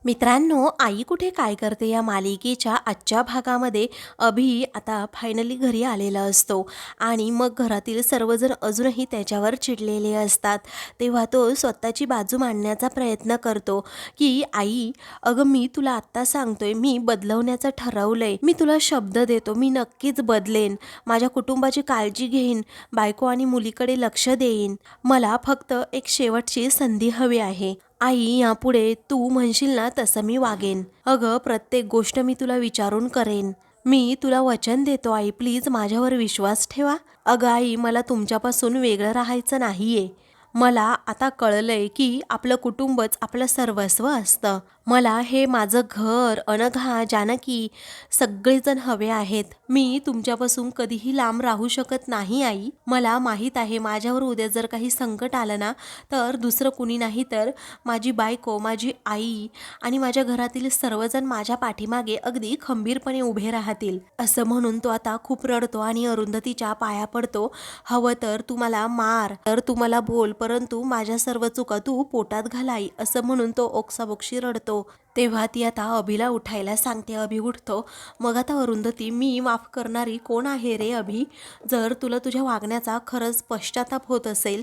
मित्रांनो, आई कुठे काय करते या मालिकेच्या आजच्या भागामध्ये अभि आता फायनली घरी आलेला असतो आणि मग घरातील सर्वजण अजूनही त्याच्यावर चिडलेले असतात. तेव्हा तो स्वतःची बाजू मांडण्याचा प्रयत्न करतो की आई, अगं मी तुला आत्ता सांगतोय, मी बदलवण्याचं ठरवलंय. मी तुला शब्द देतो, मी नक्कीच बदलेन. माझ्या कुटुंबाची काळजी घेईन, बायको आणि मुलीकडे लक्ष देईन. मला फक्त एक शेवटची संधी हवी आहे. आई, यापुढे तू म्हणशील ना तसं मी वागेन. अगं प्रत्येक गोष्ट मी तुला विचारून करेन. मी तुला वचन देतो आई, प्लीज माझ्यावर विश्वास ठेवा. अगं आई, मला तुमच्यापासून वेगळं राहायचं नाहीये. मला आता कळलंय की आपलं कुटुंबच आपलं सर्वस्व असतं. मला हे माझं घर, अनघा, जानकी सगळेजण हवे आहेत. मी तुमच्यापासून कधीही लांब राहू शकत नाही आई. मला माहीत आहे माझ्यावर उद्या जर काही संकट आलं ना तर दुसरं कुणी नाही तर माझी बायको, माझी आई आणि माझ्या घरातील सर्वजण माझ्या पाठीमागे अगदी खंबीरपणे उभे राहतील. असं म्हणून तो आता खूप रडतो आणि अरुंधतीच्या पाया पडतो. हवं तर तू मला मार, तर तू मला बोल, परंतु माझ्या सर्व चुका तू पोटात घालाई, असं म्हणून तो ओक्साबोक्शी रडतो. तेव्हा ती आता अभिला उठायला सांगते. अभि उठतो. मग आता अरुंधती, मी माफ करणारी कोण आहे रे अभि? जर तुला तुझ्या वागण्याचा खरंच पश्चाताप होत असेल,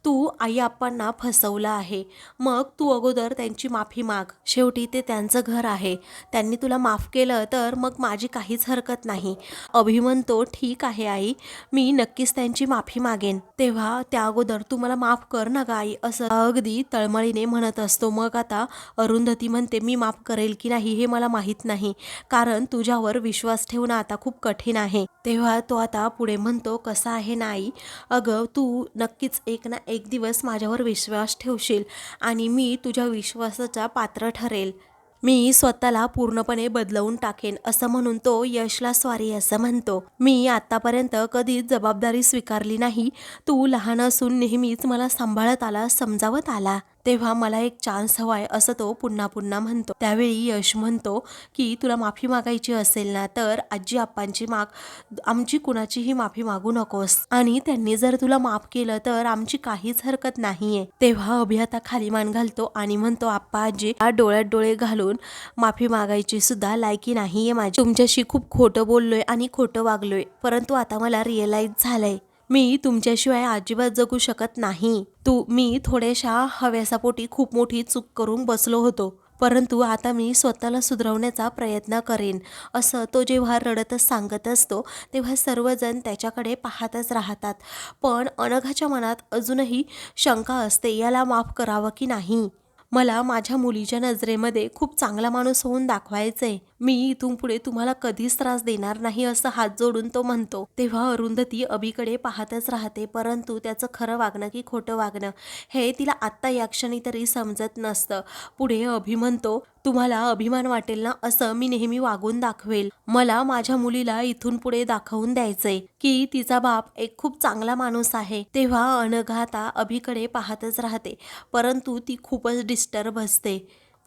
तू आई आप्पांना फसवलं आहे, मग तू अगोदर त्यांची माफी माग. शेवटी ते त्यांचं घर आहे. त्यांनी तुला माफ केलं तर मग माझी काहीच हरकत नाही. अभि म्हणतो, ठीक आहे आई, मी नक्कीच त्यांची माफी मागेन. तेव्हा त्या अगोदर तू मला माफ कर ना ग आई, असं अगदी तळमळीने म्हणत असतो. मग आता अरुंधती म्हणते, मी माफ करेल की नाही हे मला माहीत नाही, कारण तुझ्यावर विश्वास ठेवणं आता खूप कठीण आहे. तेव्हा तो आता पुढे म्हणतो, कसं आहे ना आई, अगं तू नक्कीच एक ना एक दिवस माझ्यावर विश्वास ठेवशील आणि मी तुझ्या विश्वासाचा पात्र ठरेल. मी स्वतःला पूर्णपणे बदलवून टाकेन, असं म्हणून तो यशला स्वारी असं म्हणतो. मी आतापर्यंत कधीच जबाबदारी स्वीकारली नाही. तू लहान असून नेहमीच मला सांभाळत आला, समजावत आला. तेव्हा मला एक चान्स हवाय, असं तो पुन्हा पुन्हा म्हणतो. त्यावेळी यश म्हणतो की तुला माफी मागायची असेल ना तर आजी आप्पांची माग, आमची कुणाचीही माफी मागू नकोस. आणि त्यांनी जर तुला माफ केलं तर आमची काहीच हरकत नाहीये. तेव्हा अभि आता खाली मान घालतो आणि म्हणतो, आप्पा आजी, डोळ्यात डोळे घालून माफी मागायची सुद्धा लायकी नाहीये माझी. तुमच्याशी खूप खोटं बोललोय आणि खोटं वागलोय, परंतु आता मला रिअलाइज झालंय, मी तुमच्याशिवाय अजिबात जगू शकत नाही. मी थोड्याशा हव्यासापोटी खूप मोठी चूक करून बसलो होतो, परंतु आता मी स्वतःला सुधारवण्याचा प्रयत्न करेन. असं तो जेव्हा रडतच सांगत असतो तेव्हा सर्वजण त्याच्याकडे पाहतच राहतात. पण अनघाच्या मनात अजूनही शंका असते, याला माफ करावं की नाही. मला माझ्या मुलीच्या नजरेमध्ये खूप चांगला माणूस होऊन दाखवायचंय. मी इथून पुढे तुम्हाला कधीच त्रास देणार नाही, असं हात जोडून तो म्हणतो. तेव्हा अरुंधती अभिकडे पाहतच राहते, परंतु त्याचं खरं वागणं की खोटं वागणं हे तिला आत्ता या क्षणी तरी समजत नसतं. पुढे अभि म्हणतो, तुम्हाला अभिमान वाटेल ना असं मी नेहमी वागून दाखवेल. मला माझ्या मुलीला इथून पुढे दाखवून द्यायचंय की तिचा बाप एक खूप चांगला माणूस आहे. तेव्हा अनघा आता अभिकडे पाहतच राहते, परंतु ती खूपच डिस्टर्ब असते.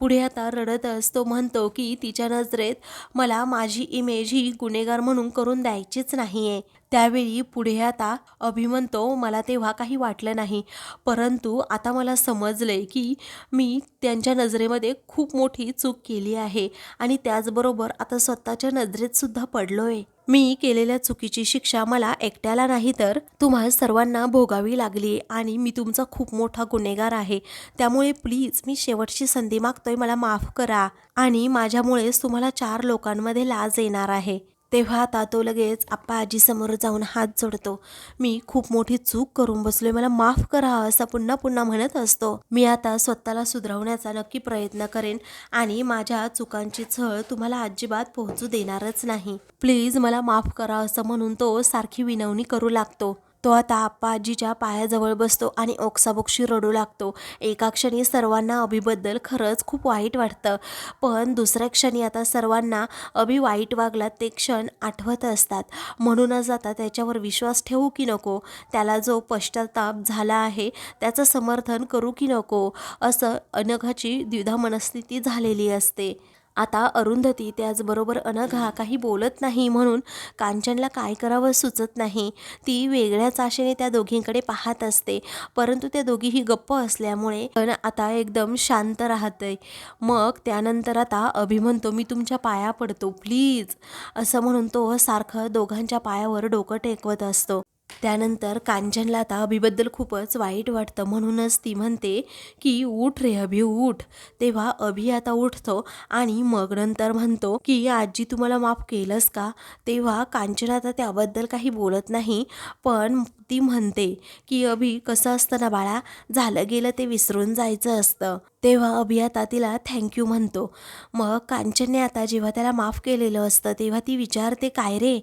पुढे आता रडतच तो म्हणतो की तिच्या नजरेत मला माझी इमेज ही गुन्हेगार म्हणून करून द्यायचीच नाहीये. त्यावेळी पुढे आता अभि म्हणतो, मला तेव्हा काही वाटलं नाही, परंतु आता मला समजलंय की मी त्यांच्या नजरेमध्ये खूप मोठी चूक केली आहे आणि त्याचबरोबर आता स्वतःच्या नजरेत सुद्धा पडलोय. मी केलेल्या चुकीची शिक्षा मला एकट्याला नाही तर तुम्हा सर्वांना भोगावी लागली आणि मी तुमचा खूप मोठा गुन्हेगार आहे. त्यामुळे प्लीज मी शेवटची संधी मागतोय, मला माफ करा आणि माझ्यामुळेच तुम्हाला 4 लोकांमध्ये लाज येणार आहे. तेव्हा आता तो लगेच आप्पा आजी समोर जाऊन हात जोडतो. मी खूप मोठी चूक करून बसलोय, मला माफ करा, असं पुन्हा पुन्हा म्हणत असतो. मी आता स्वतःला सुधारवण्याचा नक्की प्रयत्न करेन आणि माझ्या चुकांची छळ तुम्हाला अजिबात पोहोचू देणारच नाही. प्लीज मला माफ करा, असं म्हणून तो सारखी विनवणी करू लागतो. तो आता आप्पा आजीच्या पायाजवळ बसतो आणि ओक्साबोक्शी रडू लागतो. एका क्षणी सर्वांना अभिबद्दल खरंच खूप वाईट वाटतं, पण दुसऱ्या क्षणी आता सर्वांना अभि वाईट वागला ते क्षण आठवत असतात. म्हणूनच आता त्याच्यावर विश्वास ठेवू की नको, त्याला जो पश्चाताप झाला आहे त्याचं समर्थन करू की नको, असं अनघाची द्विधा मनस्थिती झालेली असते. आता अरुंधती त्याचबरोबर अनघा काही बोलत नाही म्हणून कांचनला काय करावं सुचत नाही. ती वेगळ्याच आशेने त्या दोघींकडे पाहत असते, परंतु त्या दोघीही गप्प असल्यामुळे पण आता एकदम शांत राहते. मग त्यानंतर आता अभि म्हणतो, मी तुमच्या पाया पडतो प्लीज, असं म्हणून तो सारखं दोघांच्या पायावर डोकं टेकवत असतो. त्यानंतर कांचनला आता अभिबद्दल खूपच वाईट वाटतं, म्हणूनच ती म्हणते की उठ रे अभि उठ. तेव्हा अभि आता उठतो आणि मग नंतर म्हणतो की आजी तुम्हाला माफ केलंस का. तेव्हा कांचन आता त्याबद्दल काही बोलत नाही, पण ती म्हणते की अभि कसं असतं ना बाळा, झालं गेलं ते विसरून जायचं असतं. तेव्हा अभि आता तिला थँक्यू म्हणतो. मग कांचनने आता जेव्हा त्याला माफ केलेलं असतं तेव्हा ती विचारते, काय रे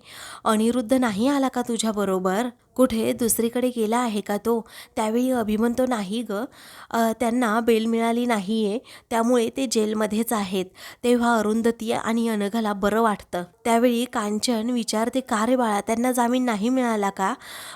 अनिरुद्ध नाही आला का तुझ्याबरोबर, कुठे दुसरीकडे गेला आहे का तो. त्यावेळी अभि म्हणतो, नाही ग, त्यांना बेल मिळाली नाही आहे, त्यामुळे ते जेलमध्येच आहेत. तेव्हा अरुंधती आणि अनघाला बरं वाटतं. त्यावेळी कांचन विचारते, का रे बाळा त्यांना जामीन नाही मिळाला का.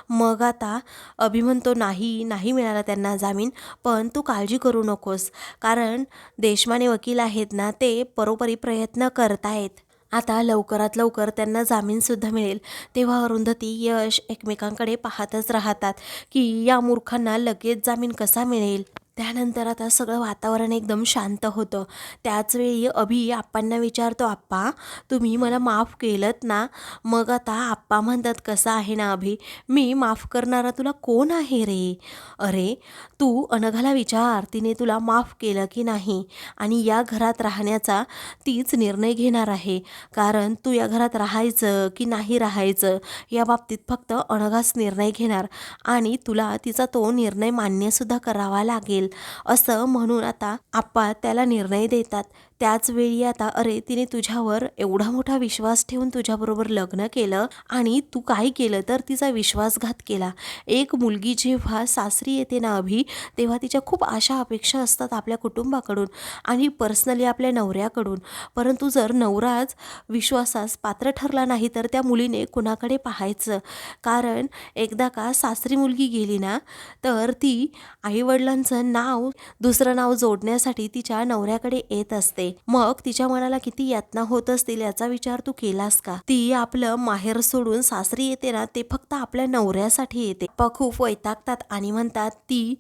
मग आता अभि म्हणतो, नाही मिळाला त्यांना जामीन, पण तू काळजी करू नकोस, कारण देशमाने वकील आहेत ना, ते परोपरी प्रयत्न करतायत. आता लवकरात लवकर त्यांना जामीनसुद्धा मिळेल. तेव्हा अरुंधती यश एकमेकांकडे पाहतच राहतात की या मूर्खांना लगेच जामीन कसा मिळेल. त्यानंतर आता सगळं वातावरण एकदम शांत होतं. त्याचवेळी अभि आप्पांना विचारतो, आप्पा तुम्ही मला माफ केलंत ना. मग आता आप्पा म्हणतात, कसं आहे ना अभि, मी माफ करणारा तुला कोण आहे रे. अरे तू अनघाला विचार, तिने तुला माफ केलं की नाही, आणि या घरात राहण्याचा तीच निर्णय घेणार आहे. कारण तू या घरात राहायचं की नाही राहायचं या बाबतीत फक्त अनघाच निर्णय घेणार, आणि तुला तिचा तो निर्णय मान्यसुद्धा करावा लागेल, असं म्हणून आता आप्पा त्याला निर्णय देतात. त्याचवेळी आता अरे तिने तुझ्यावर एवढा मोठा विश्वास ठेवून तुझ्याबरोबर लग्न केलं, आणि तू काय केलं तर तिचा विश्वासघात केला. एक मुलगी जेव्हा सासरी येते ना अभि, तेव्हा तिच्या खूप आशा अपेक्षा असतात आपल्या कुटुंबाकडून आणि पर्सनली आपल्या नवऱ्याकडून, परंतु जर नवराच विश्वासास पात्र ठरला नाही तर त्या मुलीने कुणाकडे पाहायचं. कारण एकदा का सासरी मुलगी गेली ना, तर ती आईवडिलांचं नाव दुसरं नाव जोडण्यासाठी तिच्या नवऱ्याकडे येत असते. मग तिच्या मनाला किती यातना होत असतील याचा विचार तू केलास का. ती आपलं माहेर सोडून सासरी येते ना, ते फक्त आपल्या नवऱ्यासाठी येते. पप्पा खूप वैतागतात आणि म्हणतात, ती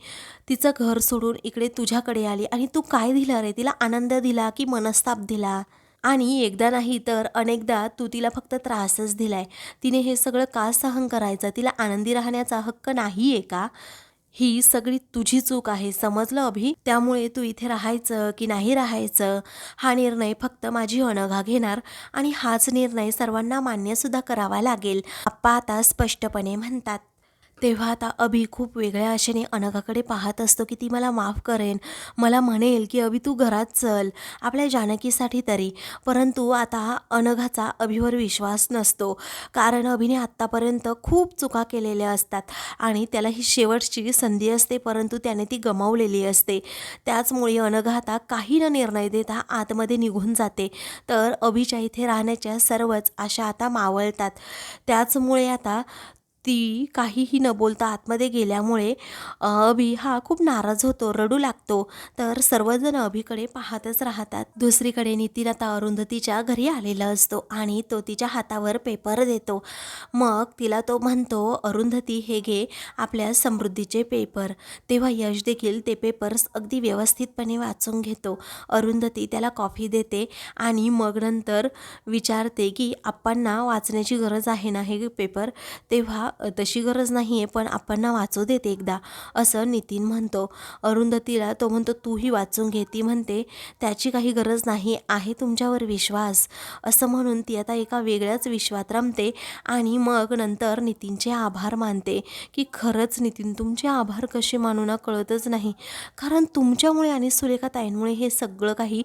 तिचं घर सोडून इकडे तुझ्याकडे आली आणि तू काय दिलं रे तिला, आनंद दिला की मनस्ताप दिला. आणि एकदा नाही तर अनेकदा तू तिला फक्त त्रासच दिलाय. तिने हे सगळं का सहन करायचं, तिला आनंदी राहण्याचा हक्क नाही आहे का. ही सगळी तुझी चूक आहे, समजलं अभि. त्यामुळे तू इथे राहायचं की नाही राहायचं हा निर्णय फक्त माझी अनघा घेणार, आणि हाच निर्णय सर्वांना मान्यसुद्धा करावा लागेल, आप्पा आता स्पष्टपणे म्हणतात. तेव्हा आता अभि खूप वेगळ्या आशेने अनघाकडे पाहत असतो की ती मला माफ करेन, मला म्हणेल की अभि तू घरात चल आपल्या जानकीसाठी तरी. परंतु आता अनघाचा अभिवर विश्वास नसतो, कारण अभिने आत्तापर्यंत खूप चुका केलेल्या असतात आणि त्याला ही शेवटची संधी असते, परंतु त्याने ती गमावलेली असते. त्याचमुळे अनघा आता काही न निर्णय देता आतमध्ये निघून जाते. तर अभिच्या इथे राहण्याच्या सर्वच आशा आता मावळतात. त्याचमुळे आता ती काहीही न बोलता आतमध्ये गेल्यामुळे अभि हा खूप नाराज होतो, रडू लागतो. तर सर्वजण अभिकडे पाहतच राहतात. दुसरीकडे नितीन आता अरुंधतीच्या घरी आलेला असतो आणि तो तिच्या हातावर पेपर देतो. मग तिला तो म्हणतो, अरुंधती हे घे आपल्या समृद्धीचे पेपर. तेव्हा यश देखील ते पेपर्स अगदी व्यवस्थितपणे वाचून घेतो. अरुंधती त्याला कॉफी देते आणि मग नंतर विचारते की आप्पांना वाचण्याची गरज आहे ना हे पेपर. तेव्हा तशी गरज नाही आहे, पण आप्पांना वाचू देते एकदा, असं नितीन म्हणतो. अरुंधतीला तो म्हणतो, तूही वाचून घे. ती म्हणते, त्याची काही गरज नाही आहे, तुमच्यावर विश्वास, असं म्हणून ती आता एका वेगळ्याच विश्वात रमते. आणि मग नंतर नितीनचे आभार मानते की खरंच नितीन तुमचे आभार कसे मानू ना कळतच नाही, कारण तुमच्यामुळे आणि सुलेखा ताईंमुळे हे सगळं काही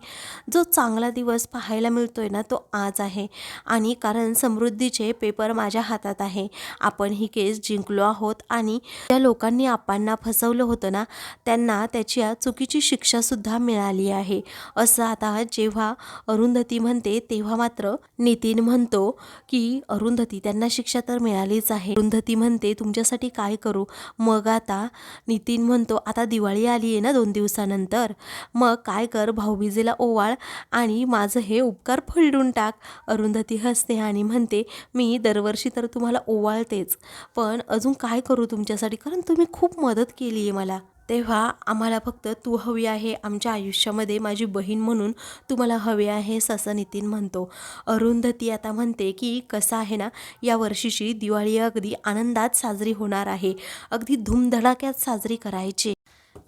जो चांगला दिवस पाहायला मिळतोय ना तो आज आहे. आणि कारण समृद्धीचे पेपर माझ्या हातात आहे, आपण ही केस जिंकलो आहोत आणि ज्या लोकांनी आपणना फसवलं होतं ना त्यांना त्याची चुकीची शिक्षासुद्धा मिळाली आहे असं आता जेव्हा अरुंधती म्हणते तेव्हा मात्र नितीन म्हणतो की अरुंधती त्यांना शिक्षा तर मिळालीच आहे. अरुंधती म्हणते तुमच्यासाठी काय करू. मग आता नितीन म्हणतो आता दिवाळी आली आहे ना 2 दिवसानंतर, मग काय कर भाऊबीजेला ओवाळ आणि माझं हे उपकार फेडून टाक. अरुंधती हसते आणि म्हणते मी दरवर्षी तर तुम्हाला ओवाळतेच, पण अजून काय करू तुमच्यासाठी, कारण तुम्ही खूप मदत केली आहे मला. तेव्हा आम्हाला फक्त तू हवी आहे आमच्या आयुष्यामध्ये, माझी बहीण म्हणून तू मला हवी आहेस असं नितीन म्हणतो. अरुंधती आता म्हणते की कसं आहे ना, या वर्षीची दिवाळी अगदी आनंदात साजरी होणार आहे, अगदी धूमधडाक्यात साजरी करायची.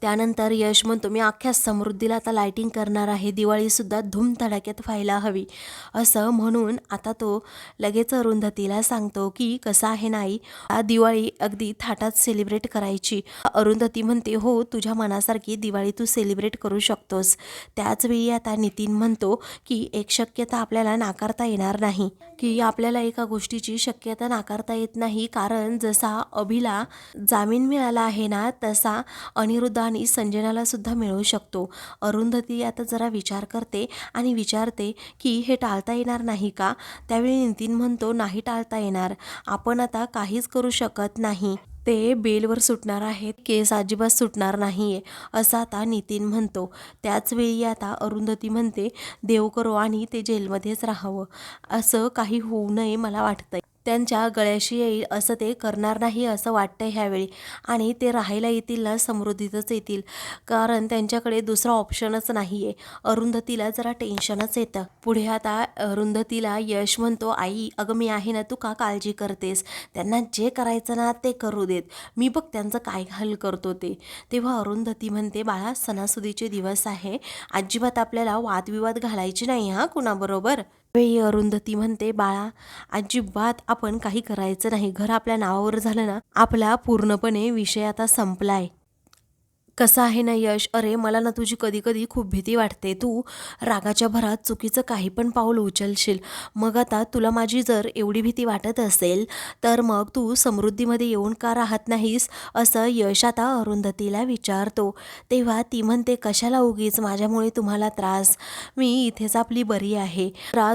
त्यानंतर यश म्हणतो मी अख्ख्या समृद्धीला आता लायटिंग करणार आहे, दिवाळीसुद्धा धूमधडाक्यात व्हायला हवी असं म्हणून आता तो लगेच अरुंधतीला सांगतो की कसं आहे नाही, दिवाळी अगदी थाटात सेलिब्रेट करायची. अरुंधती म्हणते हो तुझ्या मनासारखी दिवाळी तू सेलिब्रेट करू शकतोस. त्याचवेळी आता नितीन म्हणतो की एक शक्यता आपल्याला नाकारता येणार नाही, की आपल्याला एका गोष्टीची शक्यता नाकारता येत नाही, कारण जसा अभिला जामीन मिळाला आहे ना तसा अनिरुद्ध आणि संजनाला सुद्धा मिळू शकतो. अरुंधती आता जरा विचार करते आणि विचारते की हे टाळता येणार नाही का. त्यावेळी नितीन म्हणतो नाही टाळता येणार, आपण आता काहीच करू शकत नाही, ते बेलवर सुटणार आहेत, केस अजिबात सुटणार नाहीये असं आता नितीन म्हणतो. त्याचवेळी आता अरुंधती म्हणते देव करो आणि ते जेलमध्येच राहावं, असं काही होऊ नये मला वाटतंय. त्यांच्या गळ्याशी येईल असं ते करणार नाही असं वाटतंय ह्यावेळी, आणि ते राहायला येतील ना समृद्धीतच येतील, कारण त्यांच्याकडे दुसरा ऑप्शनच नाही आहे. अरुंधतीला जरा टेन्शनच येतं. पुढे आता अरुंधतीला यश म्हणतो आई अगं मी आहे ना, तू का काळजी करतेस, त्यांना जे करायचं ना ते करू देत, मी बघ त्यांचं काय हल करतो ते. तेव्हा अरुंधती म्हणते बाळा सणासुदीचे दिवस आहे, अजिबात आपल्याला वादविवाद घालायचे नाही हा कुणाबरोबर. वेळी अरुंधती म्हणते बाळा अजिबात आपण काही करायचं नाही, घर आपल्या नावावर झालं ना आपला पूर्णपणे विषय आता संपलाय. कसं आहे ना यश, अरे मला ना तुझी कधी कधी खूप भीती वाटते, तू रागाच्या भरात चुकीचं काही पण पाऊल उचलशील. मग आता तुला माझी जर एवढी भीती वाटत असेल तर मग तू समृद्धीमध्ये येऊन का राहत नाहीस असं यश आता अरुंधतीला विचारतो. तेव्हा ती म्हणते कशाला उगीच माझ्यामुळे तुम्हाला त्रास, मी इथेच आपली बरी आहे,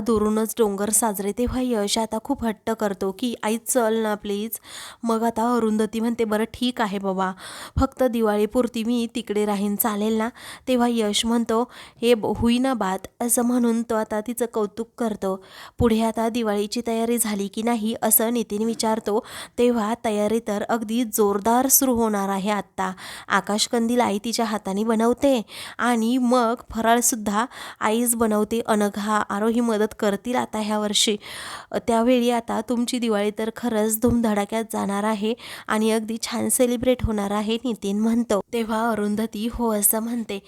दुरूनच डोंगर साजरे. तेव्हा यश आता खूप हट्ट करतो की आई चल ना प्लीज. मग आता अरुंधती म्हणते बरं ठीक आहे बाबा, फक्त दिवाळीपुरती मी तिकडे राहीन चालेल ना. तेव्हा यश म्हणतो हे होईना बात असं म्हणून तो आता तिचं कौतुक करतो. पुढे आता दिवाळीची तयारी झाली की नाही असं नितीन विचारतो. तेव्हा तयारी तर अगदी जोरदार सुरू होणार आहे. आत्ता आकाशकंदील आई तिच्या हाताने बनवते आणि मग फराळसुद्धा आईच बनवते. अनघा आरोही मदत करतील आता ह्या वर्षी. त्यावेळी आता तुमची दिवाळी तर खरंच धूमधडाक्यात जाणार आहे आणि अगदी छान सेलिब्रेट होणार आहे नितीन म्हणतो. तेव्हा अरुंधती हो असं म्हणते.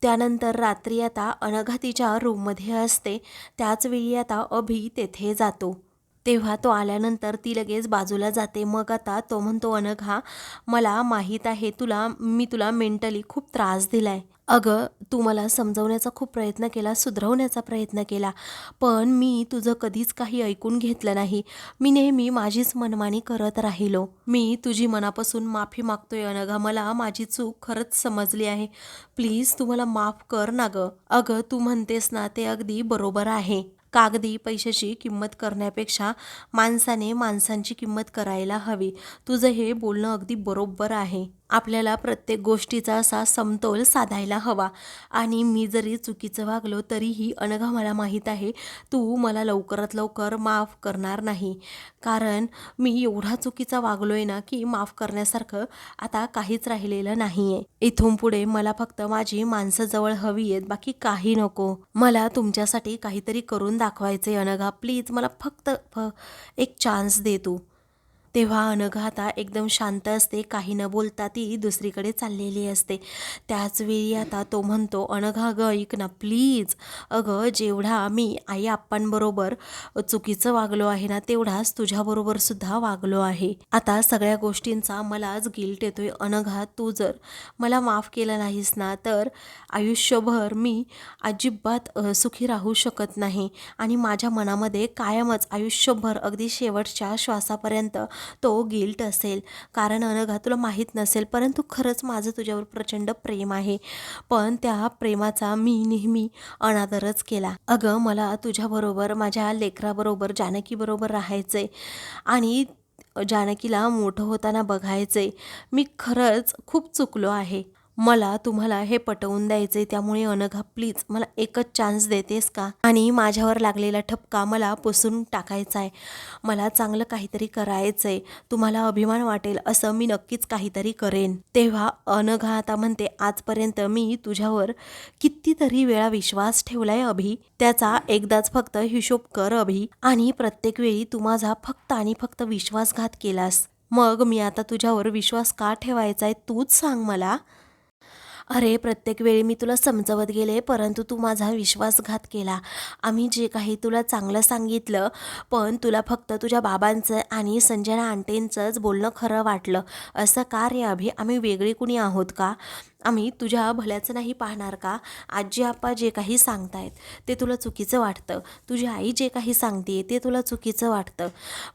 त्यानंतर रात्री आता अनघा तिच्या रूममध्ये असते. त्याचवेळी आता अभि तेथे जातो. तेव्हा तो आल्यानंतर ती लगेच बाजूला जाते. मग आता तो म्हणतो अनघा मला माहीत आहे मी तुला मेंटली खूप त्रास दिलाय, अगं तू मला समजवण्याचा खूप प्रयत्न केला, सुधरवण्याचा प्रयत्न केला, पण मी तुझं कधीच काही ऐकून घेतलं नाही, मी नेहमी माझीच मनमानी करत राहिलो. मी तुझी मनापासून माफी मागतोय अनघा, मला माझी चूक खरंच समजली आहे, प्लीज तू मला माफ कर ना गं. अगं तू म्हणतेस ना ते अगदी बरोबर आहे, कागदी पैशाची किंमत करण्यापेक्षा माणसाने माणसांची किंमत करायला हवी. तुझं हे बोलणं अगदी बरोबर आहे. आपल्याला प्रत्येक गोष्टीचा असा समतोल साधायला हवा, आणि मी जरी चुकीचं वागलो तरीही अनघा मला माहीत आहे तू मला लवकरात लवकर माफ करणार नाही, कारण मी एवढा चुकीचा वागलोय ना की माफ करण्यासारखं आता काहीच राहिलेलं नाहीये. इथून पुढे मला फक्त माझी माणसं जवळ हवी आहेत, बाकी काही नको. मला तुमच्यासाठी काहीतरी करून दाखवायचे अनघा, प्लीज मला फक्त एक चान्स दे तू. तेव्हा अनघा आता एकदम शांत असते, काही न बोलता ती दुसरीकडे चाललेली असते. त्याचवेळी आता तो म्हणतो अनघा अगं ऐक ना प्लीज, अगं जेवढा मी आई आप्पांबरोबर चुकीचं वागलो आहे ना तेवढाच तुझ्याबरोबर सुद्धा वागलो आहे. आता सगळ्या गोष्टींचा मलाच गिल्ट येतोय अनघा, तू जर मला माफ केलं नाहीस ना तर आयुष्यभर मी अजिबात सुखी राहू शकत नाही, आणि माझ्या मनामध्ये कायमच आयुष्यभर अगदी शेवटच्या श्वासापर्यंत तो गिल्ट असेल. कारण अनघा तुला माहीत नसेल, परंतु खरंच माझं तुझ्यावर प्रचंड प्रेम आहे. पण त्या प्रेमाचा मी नेहमी अनादरच केला. अगं मला तुझ्याबरोबर, माझ्या लेकराबरोबर, जानकीबरोबर राहायचंय आणि जानकीला मोठं होताना बघायचंय. मी खरंच खूप चुकलो आहे. मला तुम्हाला हे पटवून द्यायचंय. त्यामुळे अनघा प्लीज मला एकच चान्स देतेस का? आणि माझ्यावर लागलेला ठपका मला पुसून टाकायचा आहे. मला चांगलं काहीतरी करायचंय. तुम्हाला अभिमान वाटेल असं मी नक्कीच काहीतरी करेन. तेव्हा अनघा आता म्हणते, आजपर्यंत मी तुझ्यावर कितीतरी वेळा विश्वास ठेवलाय अभि. त्याचा एकदाच फक्त हिशोब कर अभि. आणि प्रत्येक वेळी तू माझा फक्त आणि फक्त विश्वासघात केलास. मग मी आता तुझ्यावर विश्वास का ठेवायचा आहे तूच सांग मला. अरे प्रत्येक वेळी मी तुला समजवत गेले, परंतु तू माझा विश्वासघात केला. आम्ही जे काही तुला चांगलं सांगितलं, पण तुला फक्त तुझ्या बाबांचं आणि संजना आंटींचंच बोलणं खरं वाटलं. असं का रे अभि? आम्ही वेगळी कुणी आहोत का? आम्ही तुझ्या भल्याचं नाही पाहणार का? आजी आप्पा जे काही सांगतायत ते तुला चुकीचं वाटतं. तुझी आई जे काही सांगते ते तुला चुकीचं वाटतं.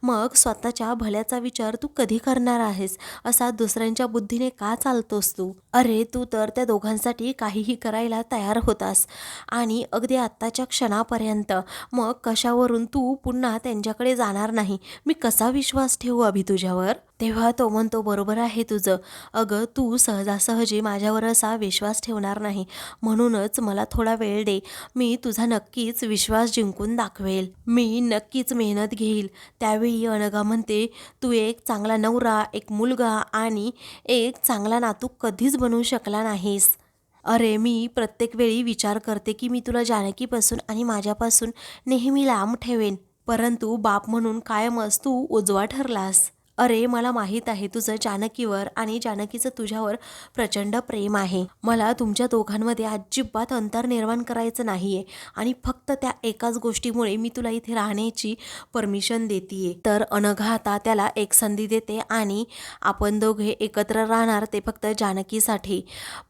मग स्वतःच्या भल्याचा विचार तू कधी करणार आहेस? असा दुसऱ्यांच्या बुद्धीने का चालतोस तू? अरे तू तर त्या दोघांसाठी काहीही करायला तयार होतास आणि अगदी आत्ताच्या क्षणापर्यंत. मग कशावरून तू पुन्हा त्यांच्याकडे जाणार नाही? मी कसा विश्वास ठेवू अभि तुझ्यावर? तेव्हा तो म्हणतो, बरोबर आहे तुझं. अगं तू सहजासहजी माझ्यावर असा विश्वास ठेवणार नाही, म्हणूनच मला थोडा वेळ दे. मी तुझा नक्कीच विश्वास जिंकून दाखवेल. मी नक्कीच मेहनत घेईल. त्यावेळी अनघा म्हणते, तू एक चांगला नवरा, एक मुलगा आणि एक चांगला नातू कधीच बनवू शकला नाहीस. अरे मी प्रत्येक वेळी विचार करते की मी तुला जानकीपासून आणि माझ्यापासून नेहमी लांब ठेवेन, परंतु बाप म्हणून कायमच तू उजवा ठरलास. अरे मला माहीत आहे तुझं जानकीवर आणि जानकीचं तुझ्यावर प्रचंड प्रेम आहे. मला तुमच्या दोघांमध्ये अजिबात अंतर निर्माण करायचं नाहीये आणि फक्त त्या एकाच गोष्टीमुळे मी तुला इथे राहण्याची परमिशन देतीये. तर अनघा आता त्याला एक संधी देते आणि आपण दोघे एकत्र राहणार ते फक्त जानकीसाठी.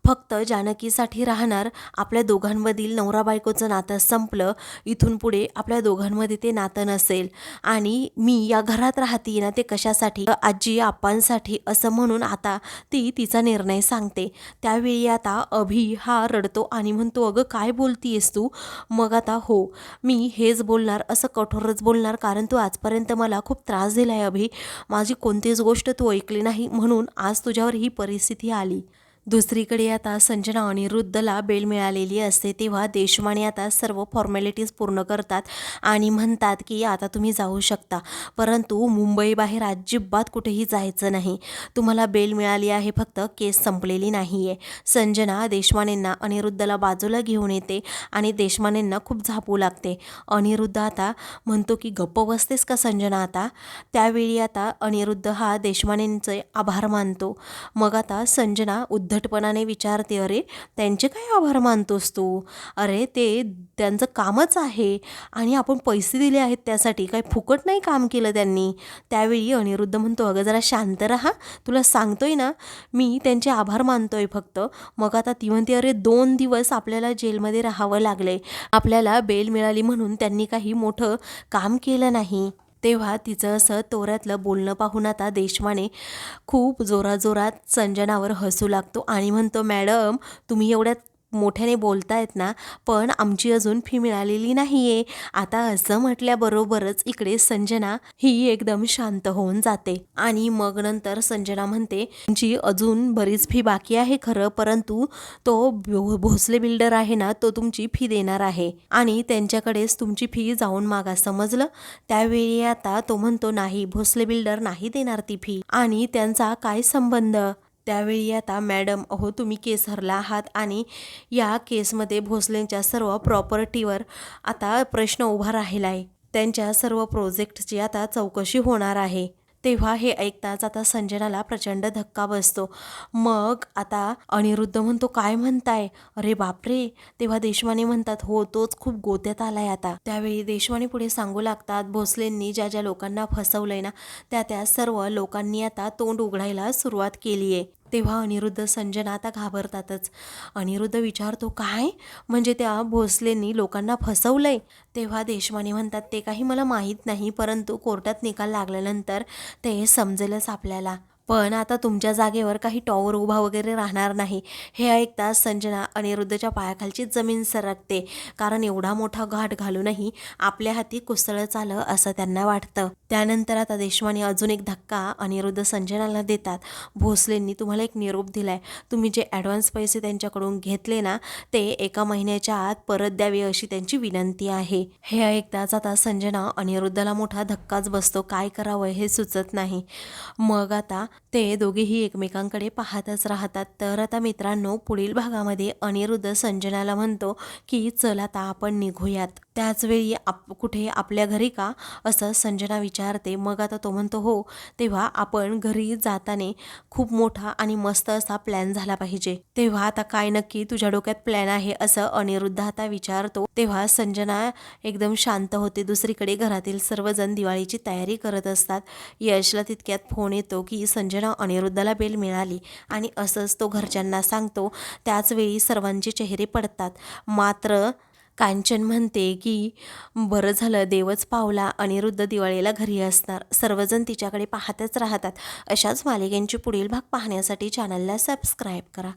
फक्त जानकीसाठी राहणार. आपल्या दोघांमधील नवरा बायकोचं नातं संपलं. इथून पुढे आपल्या दोघांमध्ये ते नातं नसेल. आणि मी या घरात राहते ना ते कशासाठी? आजी आप्पांसाठी असं म्हणून आता ती तिचा निर्णय सांगते. त्यावेळी आता अभि हा रडतो आणि म्हणतो, अगं काय बोलतीयस तू? मग आता हो मी हेच बोलणार, असं कठोरच बोलणार, कारण तू आजपर्यंत मला खूप त्रास दिलाय अभि. माझी कोणतीच गोष्ट तू ऐकली नाही, म्हणून आज तुझ्यावर ही परिस्थिती आली. दुसरीकडे आता संजना अनिरुद्धला बेल मिळालेली असते. तेव्हा देशमाने आता सर्व फॉर्मॅलिटीज पूर्ण करतात आणि म्हणतात की आता तुम्ही जाऊ शकता, परंतु मुंबईबाहेर अजिबात कुठेही जायचं नाही. तुम्हाला बेल मिळाली आहे, फक्त केस संपलेली नाही आहे. संजना देशमानेंना अनिरुद्धला बाजूला घेऊन येते आणि देशमानेंना खूप झापू लागते. अनिरुद्ध आता म्हणतो की गप्प बसतेस का संजना आता? त्यावेळी आता अनिरुद्ध हा देशमानेंचे आभार मानतो. मग आता संजना उद्धटपणाने विचारते, अरे त्यांचे काय आभार मानतोस तू? अरे ते त्यांचं कामच आहे आणि आपण पैसे दिले आहेत त्यासाठी, काही फुकट नाही काम केलं त्यांनी. त्यावेळी अनिरुद्ध म्हणतो, अगं जरा शांत राहा, तुला सांगतोय ना मी त्यांचे आभार मानतोय फक्त. मग आता ती म्हणते, अरे 2 दिवस आपल्याला जेलमध्ये राहावं लागले, आपल्याला बेल मिळाली म्हणून त्यांनी काही मोठं काम केलं नाही. तेव्हा तिचं असं तोऱ्यातलं बोलणं पाहून आता देशमाने खूप जोराजोरात संजनावर हसू लागतो आणि म्हणतो, मॅडम तुम्ही एवढ्या मोठ्याने बोलतायत ना, पण आमची अजून फी मिळालेली नाही आहे. आता असं म्हटल्याबरोबरच इकडे संजना ही एकदम शांत होऊन जाते आणि मग नंतर संजना म्हणते, तुमची अजून बरीच फी बाकी आहे खरं, परंतु तो भोसले बिल्डर आहे ना, तो तुमची फी देणार आहे आणि त्यांच्याकडेच तुमची फी जाऊन मागा, समजलं? त्यावेळी आता तो म्हणतो, नाही भोसले बिल्डर नाही देणार ती फी आणि त्यांचा काय संबंध? त्यावेळी आता मॅडम, अहो तुम्ही केस हरला आहात आणि या केसमध्ये भोसलेंच्या सर्व प्रॉपर्टीवर आता प्रश्न उभा राहिला आहे. त्यांच्या सर्व प्रोजेक्टची आता चौकशी होणार आहे. तेव्हा हे ऐकताच आता संजनाला प्रचंड धक्का बसतो. मग आता अनिरुद्ध म्हणतो, काय म्हणताय? अरे बापरे. तेव्हा देशमाने म्हणतात, हो तोच खूप गोत्यात आलाय आता. त्यावेळी देशमाने पुढे सांगू लागतात, भोसलेंनी ज्या ज्या लोकांना फसवलंय ना, त्या सर्व लोकांनी आता तोंड उघडायला सुरुवात केली आहे. तेव्हा अनिरुद्ध संजना आता घाबरतातच. अनिरुद्ध विचारतो, काय म्हणजे त्या भोसलेंनी लोकांना फसवलंय? तेव्हा देशमाने म्हणतात, ते काही मला माहीत नाही, परंतु कोर्टात निकाल लागल्यानंतर ते समजेलच आपल्याला. पण आता तुमच्या जागेवर काही टॉवर उभा वगैरे राहणार नाही. हे ऐकताच संजना अनिरुद्धच्या पायाखालची जमीन सरकते, कारण एवढा मोठा घाट घालूनही आपल्या हाती कुसळच आलं असं त्यांना वाटतं. त्यानंतर आता देशमाने अजून एक धक्का अनिरुद्ध संजनाला देतात. भोसलेंनी तुम्हाला एक निरोप दिलाय. तुम्ही जे ॲडव्हान्स पैसे त्यांच्याकडून घेतले ना, ते 1 महिन्याच्या आत परत द्यावे अशी त्यांची विनंती आहे. हे ऐकताच आता संजना अनिरुद्धला मोठा धक्काच बसतो. काय करावं हे सुचत नाही. मग आता ते दोघेही एकमेकांकडे पाहतच राहतात. तर आता मित्रांनो, पुढील भागामध्ये अनिरुद्ध संजनाला म्हणतो की चल आता आपण निघूयात. त्याचवेळी कुठे आपल्या घरी का, असं संजना विचारते. मग आता तो म्हणतो हो. तेव्हा आपण घरी जाताना खूप मोठा आणि मस्त असा प्लॅन झाला पाहिजे. तेव्हा आता काय नक्की तुझ्या डोक्यात प्लॅन आहे, असं अनिरुद्ध आता विचारतो. तेव्हा संजना एकदम शांत होते. दुसरीकडे घरातील सर्वजण दिवाळीची तयारी करत असतात. यशला तितक्यात फोन येतो की संजना अनिरुद्धला बेल मिळाली आणि असंच तो घरच्यांना सांगतो. त्याचवेळी सर्वांचे चेहरे पडतात. मात्र कांचन म्हणते की बरं झालं, देवच पावला, अनिरुद्ध दिवाळीला घरी असणार. सर्वजण तिच्याकडे पाहतच राहतात. अशाच मालिकेंचे पुढील भाग पाहण्यासाठी चॅनलला सबस्क्राईब करा.